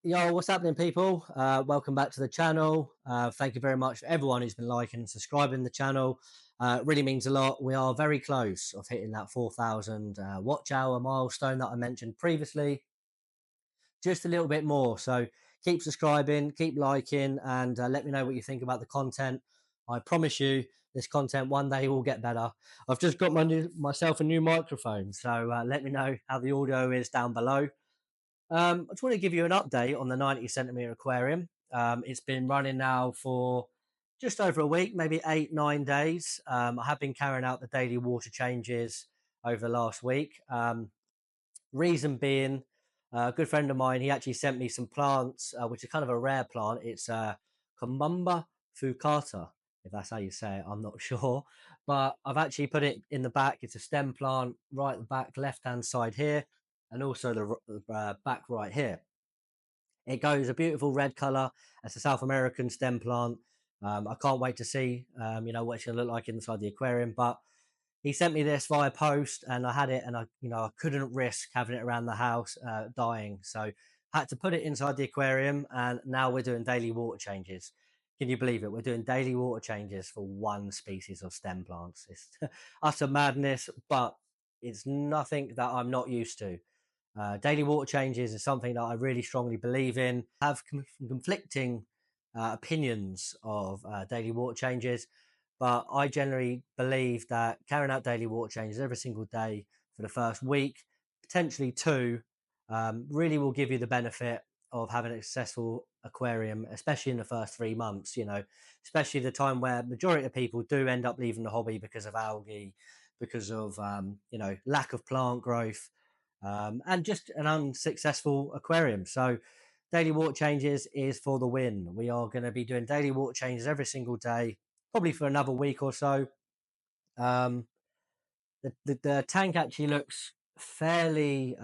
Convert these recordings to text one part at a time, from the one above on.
Yo, what's happening, people? Welcome back to the channel. Thank you very much for everyone who's been liking and subscribing the channel. It really means a lot. We are very close of hitting that 4,000 watch hour milestone that I mentioned previously. Just a little bit more. So keep subscribing, keep liking, and let me know what you think about the content. I promise you, this content one day will get better. I've just got myself a new microphone, so let me know how the audio is down below. I just want to give you an update on the 90 centimeter aquarium. It's been running now for just over a week, maybe 8, 9 days. I have been carrying out the daily water changes over the last week. Reason being, a good friend of mine, he actually sent me some plants, which is kind of a rare plant. It's Komamba fucata, if that's how you say it. I'm not sure, but I've actually put it in the back. It's a stem plant right at the back, left-hand side here, and also the back right here. It goes a beautiful red color. It's a South American stem plant. I can't wait to see, what it's going to look like inside the aquarium. But he sent me this via post, and I had it, and I couldn't risk having it around the house dying, so had to put it inside the aquarium. And now we're doing daily water changes. Can you believe it? We're doing daily water changes for one species of stem plants. It's utter madness, but it's nothing that I'm not used to. Daily water changes is something that I really strongly believe in. I have conflicting opinions of daily water changes, but I generally believe that carrying out daily water changes every single day for the first week, potentially two, really will give you the benefit of having a successful aquarium, especially in the first 3 months, especially the time where majority of people do end up leaving the hobby because of algae, because of, lack of plant growth, and just an unsuccessful aquarium. So daily water changes is for the win. We are going to be doing daily water changes every single day, probably for another week or so. Um, the tank actually looks fairly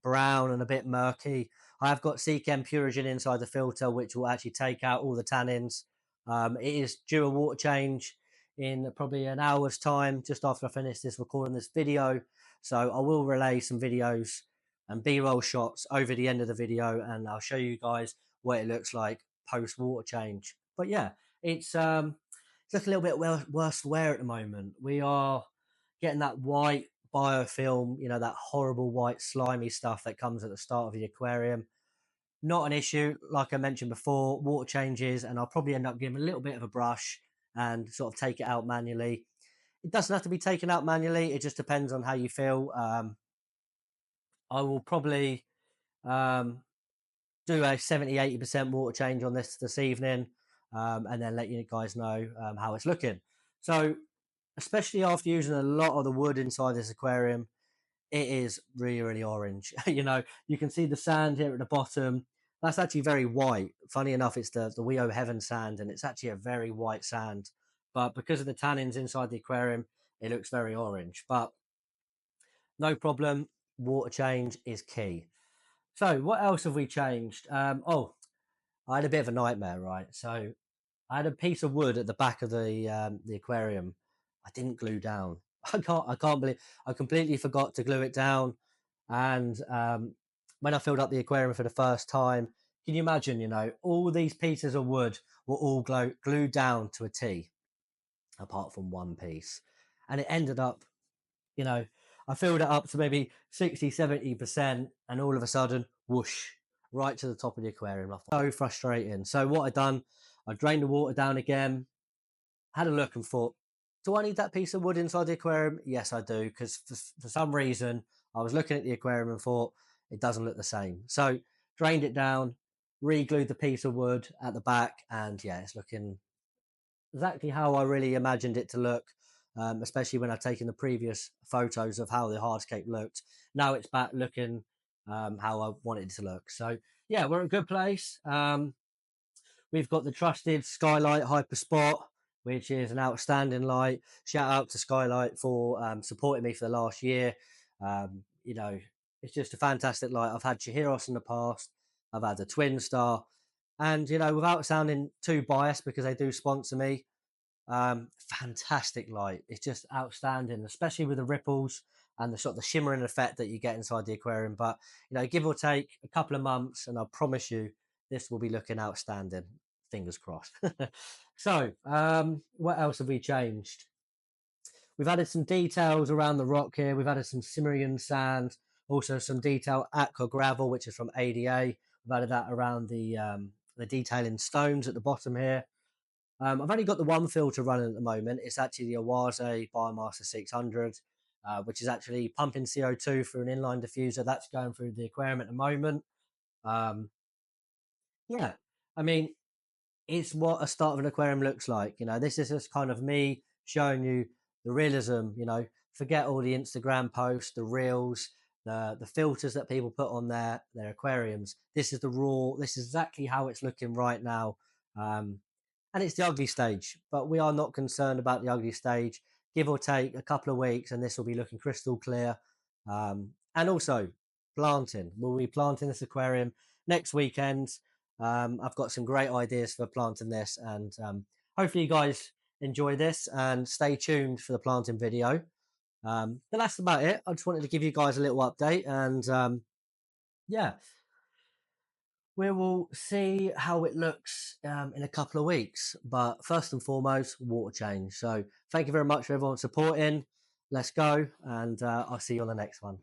brown and a bit murky. I've got Seachem Purigen inside the filter, which will actually take out all the tannins. It is due a water change in probably an hour's time, just after I finish this recording this video. So I will relay some videos and B-roll shots over the end of the video, and I'll show you guys what it looks like post water change. But yeah, it's looking a little bit worse wear at the moment. We are getting that white biofilm, that horrible white slimy stuff that comes at the start of the aquarium. Not an issue, like I mentioned before. Water changes, and I'll probably end up giving a little bit of a brush and sort of take it out manually. It doesn't have to be taken out manually. It just depends on how you feel. I will probably um, do a 70-80% water change on this evening, and then let you guys know how it's looking. So, especially after using a lot of the wood inside this aquarium, it is really, really orange. You can see the sand here at the bottom. That's actually very white. Funny enough, it's the Weo Heaven sand, and it's actually a very white sand. But because of the tannins inside the aquarium, it looks very orange. But no problem. Water change is key. So what else have we changed? I had a bit of a nightmare, right? So I had a piece of wood at the back of the aquarium. I didn't glue down. I can't believe I completely forgot to glue it down. And when I filled up the aquarium for the first time, can you imagine? All these pieces of wood were all glued down to a T, apart from one piece, and it ended up, you know, I filled it up to maybe 60, 70%, and all of a sudden, whoosh, right to the top of the aquarium. I thought, so frustrating. So what I done, I drained the water down again, had a look and thought, do I need that piece of wood inside the aquarium? Yes, I do, because for some reason, I was looking at the aquarium and thought, it doesn't look the same. So drained it down, re-glued the piece of wood at the back, and yeah, it's looking exactly how I really imagined it to look, especially when I've taken the previous photos of how the hardscape looked. Now it's back looking how I wanted it to look. So yeah, we're in a good place. We've got the trusted Skylight Hyper Spot, which is an outstanding light. Shout out to Skylight for supporting me for the last year. It's just a fantastic light. I've had Chihiros in the past. I've had the Twin Star. And, without sounding too biased, because they do sponsor me, fantastic light. It's just outstanding, especially with the ripples and the sort of the shimmering effect that you get inside the aquarium. But, give or take a couple of months, and I promise you, this will be looking outstanding. Fingers crossed. So, what else have we changed? We've added some details around the rock here. We've added some Cimmerian sand, also some detail aqua gravel, which is from ADA. We've added that around the detailing stones at the bottom here. I've only got the one filter running at the moment. It's actually the Awase Biomaster 600, which is actually pumping CO2 through an inline diffuser. That's going through the aquarium at the moment. Um, yeah, I mean, it's what a start of an aquarium looks like. This is just kind of me showing you the realism. Forget all the Instagram posts, the reels, the filters that people put on their aquariums. This is the raw. This is exactly how it's looking right now. Um, and it's the ugly stage, but we are not concerned about the ugly stage. Give or take a couple of weeks, and this will be looking crystal clear. And also, planting. We'll be planting this aquarium next weekend. I've got some great ideas for planting this, and hopefully, you guys enjoy this and stay tuned for the planting video. But that's about it. I just wanted to give you guys a little update, and yeah, we will see how it looks in a couple of weeks. But first and foremost, water change. So thank you very much for everyone supporting. Let's go, and I'll see you on the next one.